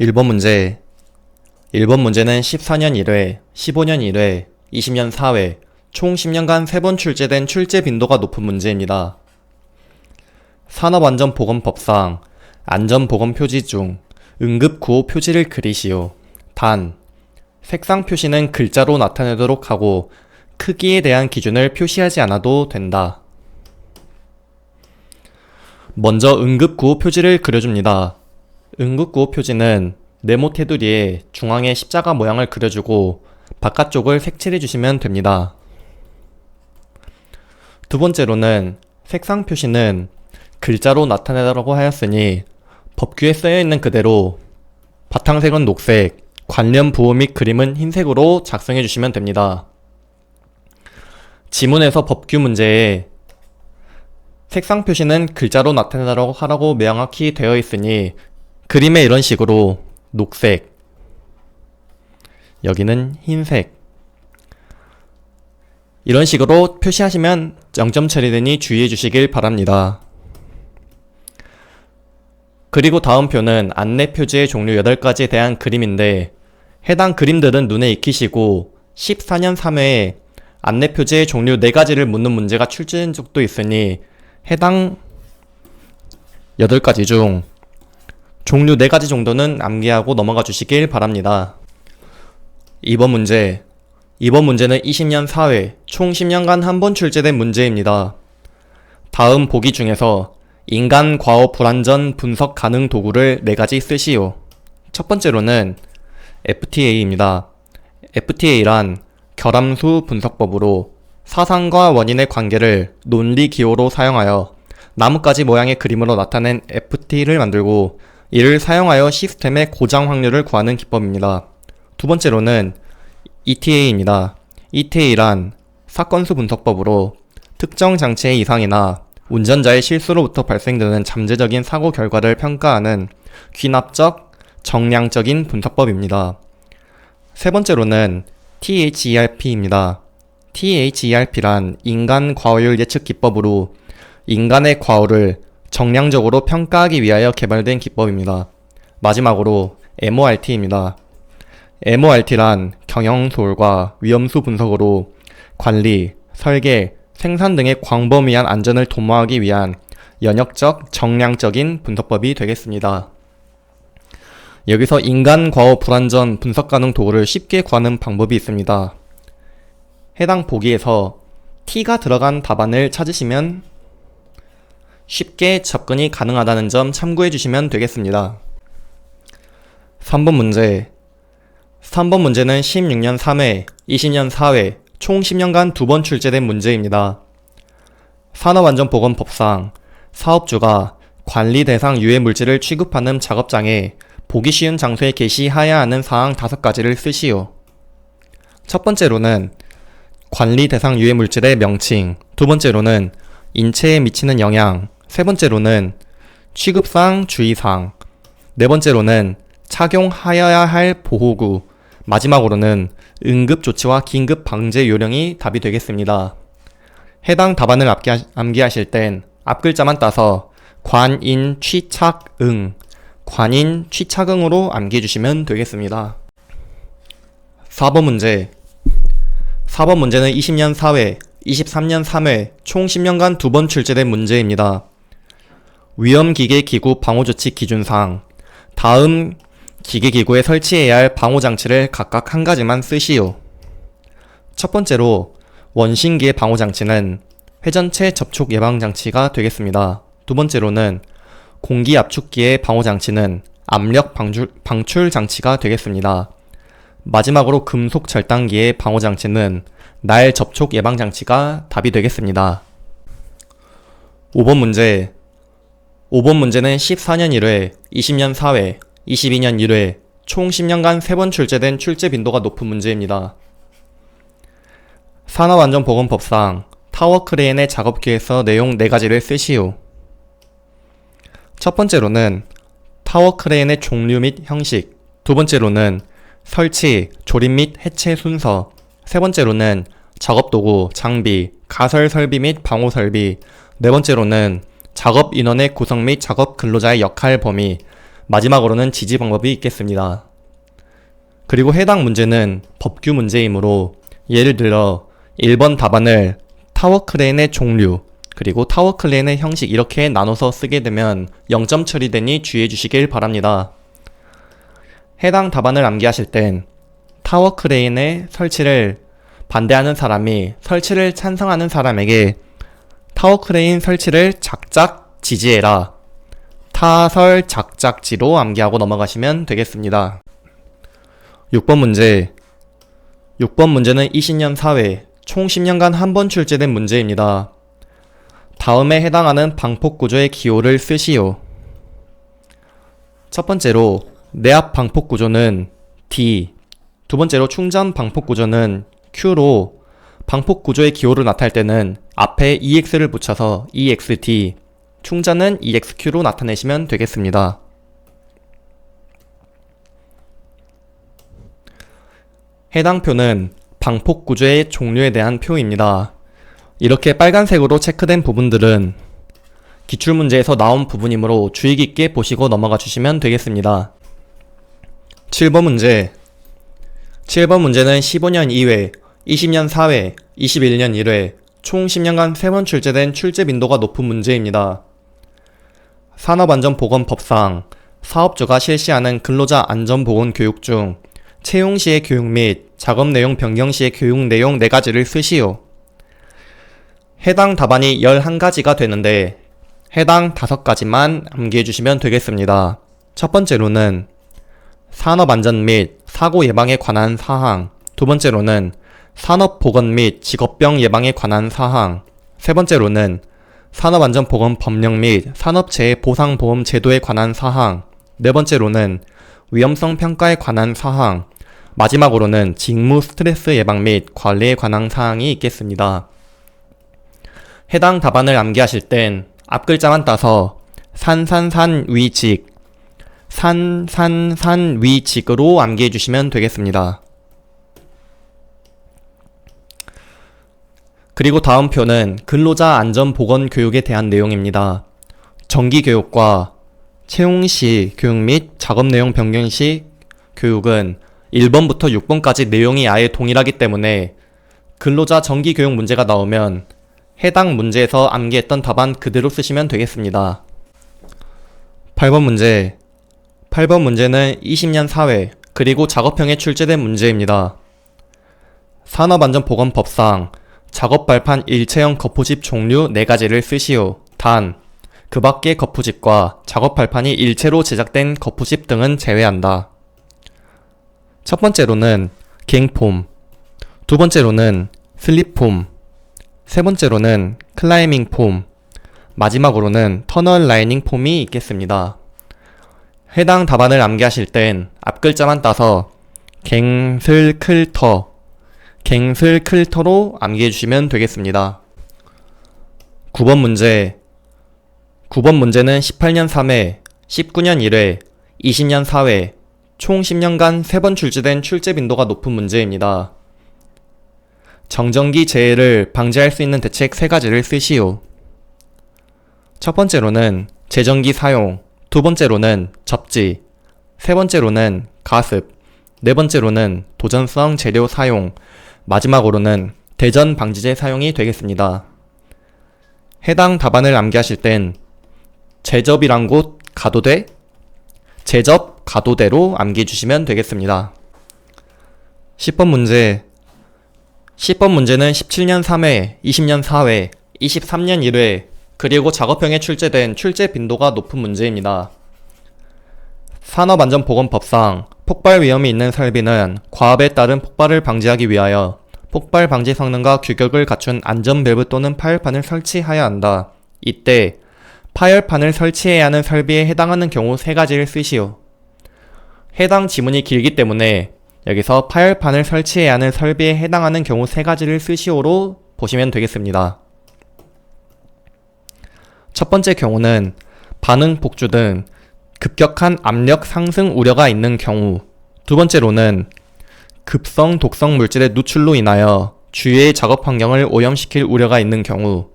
1번 문제. 1번 문제는 14년 1회, 15년 1회, 20년 4회, 총 10년간 3번 출제된 출제 빈도가 높은 문제입니다. 산업안전보건법상 안전보건 표지 중 응급구호 표지를 그리시오. 단, 색상 표시는 글자로 나타내도록 하고 크기에 대한 기준을 표시하지 않아도 된다. 먼저 응급구호 표지를 그려줍니다. 응급구호 표지는 네모 테두리에 중앙에 십자가 모양을 그려주고 바깥쪽을 색칠해주시면 됩니다. 두 번째로는 색상 표시는 글자로 나타내라고 하였으니 법규에 쓰여있는 그대로 바탕색은 녹색, 관련 부호 및 그림은 흰색으로 작성해주시면 됩니다. 지문에서 법규 문제에 색상 표시는 글자로 나타내라고 하라고 명확히 되어 있으니 그림에 이런 식으로 녹색, 여기는 흰색, 이런 식으로 표시하시면 0점 처리되니 주의해 주시길 바랍니다. 그리고 다음 표는 안내 표지의 종류 8가지에 대한 그림인데 해당 그림들은 눈에 익히시고 14년 3회에 안내 표지의 종류 4가지를 묻는 문제가 출제된 적도 있으니 해당 8가지 중 종류 4가지 정도는 암기하고 넘어가 주시길 바랍니다. 2번 문제. 이번 문제는 20년 4회, 총 10년간 한 번 출제된 문제입니다. 다음 보기 중에서 인간 과거 불완전 분석 가능 도구를 4가지 쓰시오. 첫 번째로는 FTA입니다. FTA란 결함수 분석법으로 사상과 원인의 관계를 논리 기호로 사용하여 나뭇가지 모양의 그림으로 나타낸 FT를 만들고 이를 사용하여 시스템의 고장 확률을 구하는 기법입니다. 두 번째로는 ETA입니다. ETA란 사건수 분석법으로 특정 장치의 이상이나 운전자의 실수로부터 발생되는 잠재적인 사고 결과를 평가하는 귀납적, 정량적인 분석법입니다. 세 번째로는 THERP입니다. THERP란 인간 과오율 예측 기법으로 인간의 과오를 정량적으로 평가하기 위하여 개발된 기법입니다. 마지막으로 MORT입니다. MORT란 경영소홀과 위험수 분석으로 관리, 설계, 생산 등의 광범위한 안전을 도모하기 위한 연역적, 정량적인 분석법이 되겠습니다. 여기서 인간 과오 불완전 분석 가능 도구를 쉽게 구하는 방법이 있습니다. 해당 보기에서 T가 들어간 답안을 찾으시면 쉽게 접근이 가능하다는 점 참고해 주시면 되겠습니다. 3번 문제. 3번 문제는 16년 3회, 20년 4회, 총 10년간 2번 출제된 문제입니다. 산업안전보건법상 사업주가 관리 대상 유해 물질을 취급하는 작업장에 보기 쉬운 장소에 게시하여야 하는 사항 5가지를 쓰시오. 첫 번째로는 관리 대상 유해 물질의 명칭, 두 번째로는 인체에 미치는 영향, 세 번째로는 취급사항 주의사항, 네 번째로는 착용하여야 할 보호구, 마지막으로는 응급조치와 긴급방제 요령이 답이 되겠습니다. 해당 답안을 암기하실 땐 앞글자만 따서 관인 취착응, 관인 취착응으로 암기해주시면 되겠습니다. 4번 문제. 4번 문제는 20년 4회, 23년 3회, 총 10년간 2번 출제된 문제입니다. 위험기계기구 방호조치 기준상 다음 기계기구에 설치해야 할 방호장치를 각각 한 가지만 쓰시오. 첫 번째로 원심기의 방호장치는 회전체 접촉 예방장치가 되겠습니다. 두 번째로는 공기압축기의 방호장치는 압력 방출 장치가 되겠습니다. 마지막으로 금속 절단기의 방호장치는 날 접촉 예방장치가 답이 되겠습니다. 5번 문제. 5번 문제는 14년 1회, 20년 4회, 22년 1회, 총 10년간 3번 출제된 출제 빈도가 높은 문제입니다. 산업안전보건법상 타워크레인의 작업기에서 내용 4가지를 쓰시오. 첫 번째로는 타워크레인의 종류 및 형식, 두 번째로는 설치, 조립 및 해체 순서, 세 번째로는 작업도구, 장비, 가설 설비 및 방호 설비, 네 번째로는 작업 인원의 구성 및 작업 근로자의 역할 범위, 마지막으로는 지지 방법이 있겠습니다. 그리고 해당 문제는 법규 문제이므로 예를 들어 1번 답안을 타워 크레인의 종류 그리고 타워 크레인의 형식 이렇게 나눠서 쓰게 되면 0점 처리되니 주의해 주시길 바랍니다. 해당 답안을 암기하실 땐 타워 크레인의 설치를 반대하는 사람이 설치를 찬성하는 사람에게 타워 크레인 설치를 작작 지지해라. 타설 작작지로 암기하고 넘어가시면 되겠습니다. 6번 문제. 6번 문제는 20년 사회, 총 10년간 한 번 출제된 문제입니다. 다음에 해당하는 방폭구조의 기호를 쓰시오. 첫 번째로 내압 방폭구조는 D, 두 번째로 충전 방폭구조는 Q로 방폭구조의 기호를 나타낼 때는 앞에 EX를 붙여서 EXD, 충전은 EXQ로 나타내시면 되겠습니다. 해당 표는 방폭구조의 종류에 대한 표입니다. 이렇게 빨간색으로 체크된 부분들은 기출문제에서 나온 부분이므로 주의 깊게 보시고 넘어가 주시면 되겠습니다. 7번 문제. 7번 문제는 15년 2회, 20년 4회, 21년 1회, 총 10년간 3번 출제된 출제 빈도가 높은 문제입니다. 산업안전보건법상 사업주가 실시하는 근로자 안전보건 교육 중 채용 시의 교육 및 작업 내용 변경 시의 교육 내용 4가지를 쓰시오. 해당 답안이 11가지가 되는데 해당 5가지만 암기해 주시면 되겠습니다. 첫 번째로는 산업안전 및 사고 예방에 관한 사항, 두 번째로는 산업보건 및 직업병 예방에 관한 사항, 세 번째로는 산업안전보건법령 및 산업재해보상보험 제도에 관한 사항, 네 번째로는 위험성 평가에 관한 사항, 마지막으로는 직무 스트레스 예방 및 관리에 관한 사항이 있겠습니다. 해당 답안을 암기하실 땐 앞글자만 따서 산위직, 산위직으로 암기해 주시면 되겠습니다. 그리고 다음 표는 근로자 안전보건 교육에 대한 내용입니다. 정기교육과 채용시 교육 및 작업 내용 변경 시 교육은 1번부터 6번까지 내용이 아예 동일하기 때문에 근로자 정기교육 문제가 나오면 해당 문제에서 암기했던 답안 그대로 쓰시면 되겠습니다. 8번 문제. 8번 문제는 20년 사회 그리고 작업형에 출제된 문제입니다. 산업안전보건법상 작업발판 일체형 거푸집 종류 4가지를 쓰시오. 단, 그 밖의 거푸집과 작업발판이 일체로 제작된 거푸집 등은 제외한다. 첫 번째로는 갱폼, 두 번째로는 슬립폼, 세 번째로는 클라이밍 폼, 마지막으로는 터널 라이닝 폼이 있겠습니다. 해당 답안을 암기하실 땐 앞글자만 따서 갱슬클터로 암기해 주시면 되겠습니다. 9번 문제. 9번 문제는 18년 3회, 19년 1회, 20년 4회, 총 10년간 3번 출제된 출제 빈도가 높은 문제입니다. 정전기 재해를 방지할 수 있는 대책 3가지를 쓰시오. 첫 번째로는 제전기 사용, 두 번째로는 접지, 세 번째로는 가습, 네 번째로는 도전성 재료 사용, 마지막으로는 대전 방지제 사용이 되겠습니다. 해당 답안을 암기하실 땐 제접이란 곳 가도대, 제접 가도대로 암기해 주시면 되겠습니다. 10번 문제. 10번 문제는 17년 3회, 20년 4회, 23년 1회, 그리고 작업형에 출제된 출제 빈도가 높은 문제입니다. 산업안전보건법상 폭발 위험이 있는 설비는 과압에 따른 폭발을 방지하기 위하여 폭발 방지 성능과 규격을 갖춘 안전밸브 또는 파열판을 설치해야 한다. 이때 파열판을 설치해야 하는 설비에 해당하는 경우 3가지를 쓰시오. 해당 지문이 길기 때문에 여기서 파열판을 설치해야 하는 설비에 해당하는 경우 3가지를 쓰시오로 보시면 되겠습니다. 첫 번째 경우는 반응 폭주 등 급격한 압력 상승 우려가 있는 경우, 두 번째로는 급성 독성 물질의 누출로 인하여 주위의 작업 환경을 오염시킬 우려가 있는 경우,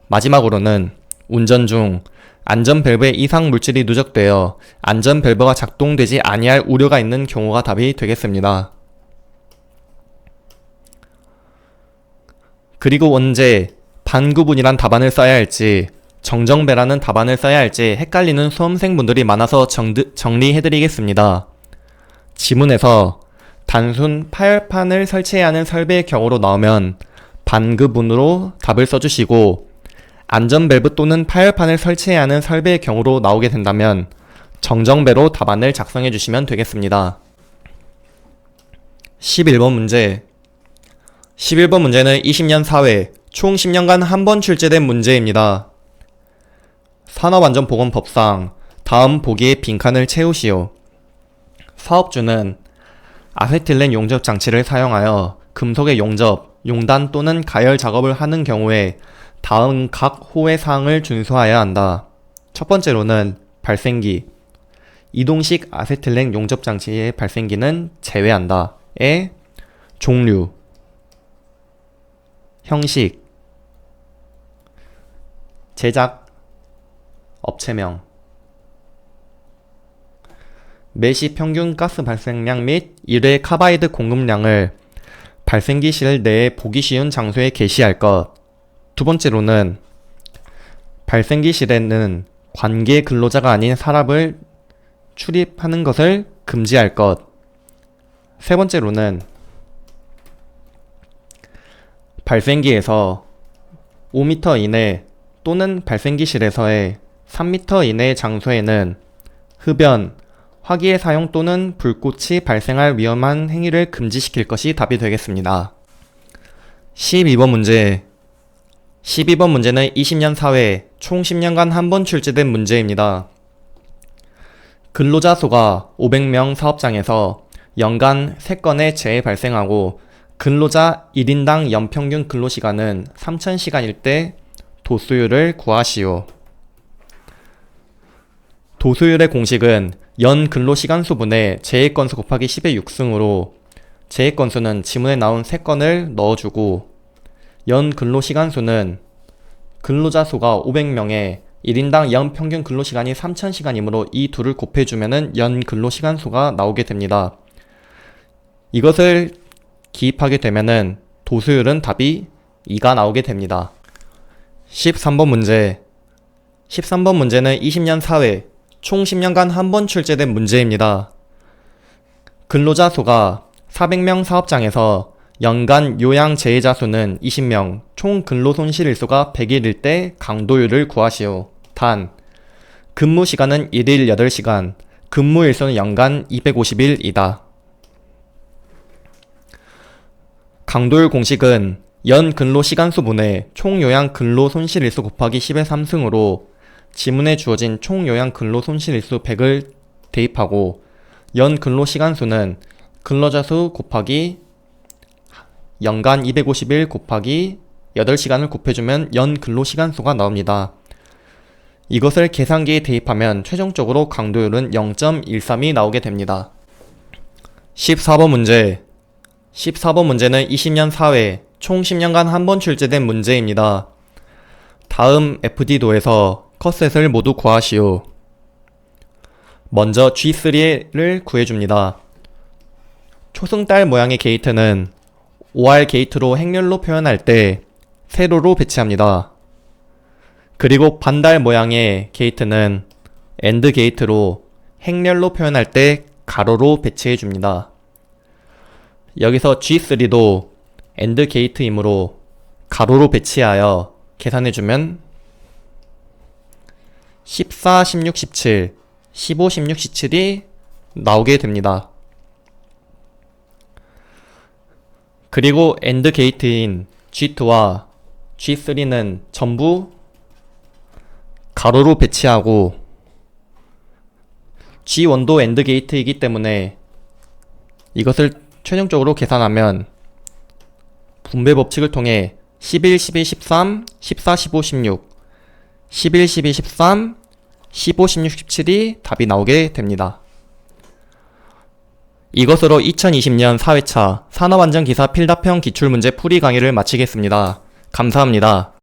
마지막으로는 운전 중 안전 밸브에 이상 물질이 누적되어 안전 밸브가 작동되지 아니할 우려가 있는 경우가 답이 되겠습니다. 그리고 언제 반구분이란 답안을 써야 할지, 정정배라는 답안을 써야 할지 헷갈리는 수험생분들이 많아서 정리해드리겠습니다. 지문에서 단순 파열판을 설치해야 하는 설비의 경우로 나오면 반구분으로 답을 써주시고, 안전 밸브 또는 파열판을 설치해야 하는 설비의 경우로 나오게 된다면 정정배로 답안을 작성해 주시면 되겠습니다. 11번 문제. 11번 문제는 20년 사회, 총 10년간 한 번 출제된 문제입니다. 산업안전보건법상 다음 보기에 빈칸을 채우시오. 사업주는 아세틸렌 용접 장치를 사용하여 금속의 용접, 용단 또는 가열 작업을 하는 경우에 다음 각 호의 사항을 준수하여야 한다. 첫 번째로는 발생기. 이동식 아세틸렌 용접 장치의 발생기는 제외한다. 에 종류, 형식, 제작, 업체명, 매시 평균 가스 발생량 및 1회 카바이드 공급량을 발생기 실 내에 보기 쉬운 장소에 게시할 것. 두 번째로는 발생기 실에는 관계 근로자가 아닌 사람을 출입하는 것을 금지할 것. 세 번째로는 발생기에서 5m 이내 또는 발생기실에서의 3m 이내 장소에는 흡연, 화기의 사용 또는 불꽃이 발생할 위험한 행위를 금지시킬 것이 답이 되겠습니다. 12번 문제. 12번 문제는 20년 사회, 총 10년간 한 번 출제된 문제입니다. 근로자 수가 500명 사업장에서 연간 3건의 재해 발생하고 근로자 1인당 연평균 근로시간은 3000시간일 때 도수율을 구하시오. 도수율의 공식은 연 근로시간수 분의 재해 건수 곱하기 10의 6승으로 재해 건수는 지문에 나온 3건을 넣어주고 연 근로시간수는 근로자 수가 500명에 1인당 연평균 근로시간이 3000시간이므로 이 둘을 곱해주면 연 근로시간수가 나오게 됩니다. 이것을 기입하게 되면 도수율은 답이 2가 나오게 됩니다. 13번 문제. 13번 문제는 20년 사회, 총 10년간 한 번 출제된 문제입니다. 근로자 수가 400명 사업장에서 연간 요양 재해자 수는 20명, 총 근로 손실 일수가 100일일 때 강도율을 구하시오. 단, 근무 시간은 1일 8시간, 근무 일수는 연간 250일이다. 강도율 공식은 연 근로 시간수 분의 총 요양 근로 손실 일수 곱하기 10의 3승으로 지문에 주어진 총 요양 근로 손실 일수 100을 대입하고 연 근로 시간수는 근로자 수 곱하기 연간 250일 곱하기 8시간을 곱해주면 연 근로 시간수가 나옵니다. 이것을 계산기에 대입하면 최종적으로 강도율은 0.132 나오게 됩니다. 14번 문제. 14번 문제는 20년 사회, 총 10년간 한 번 출제된 문제입니다. 다음 FD도에서 컷셋을 모두 구하시오. 먼저 G3를 구해줍니다. 초승달 모양의 게이트는 OR 게이트로 행렬로 표현할 때 세로로 배치합니다. 그리고 반달 모양의 게이트는 AND 게이트로 행렬로 표현할 때 가로로 배치해줍니다. 여기서 G3도 AND 게이트이므로 가로로 배치하여 계산해주면 14, 16, 17, 15, 16, 17이 나오게 됩니다. 그리고 AND 게이트인 G2와 G3는 전부 가로로 배치하고 G1도 AND 게이트이기 때문에 이것을 최종적으로 계산하면 분배 법칙을 통해 11, 12, 13, 14, 15, 16, 11, 12, 13, 15, 16, 17이 답이 나오게 됩니다. 이것으로 2020년 4회차 산업안전기사 필답형 기출문제 풀이 강의를 마치겠습니다. 감사합니다.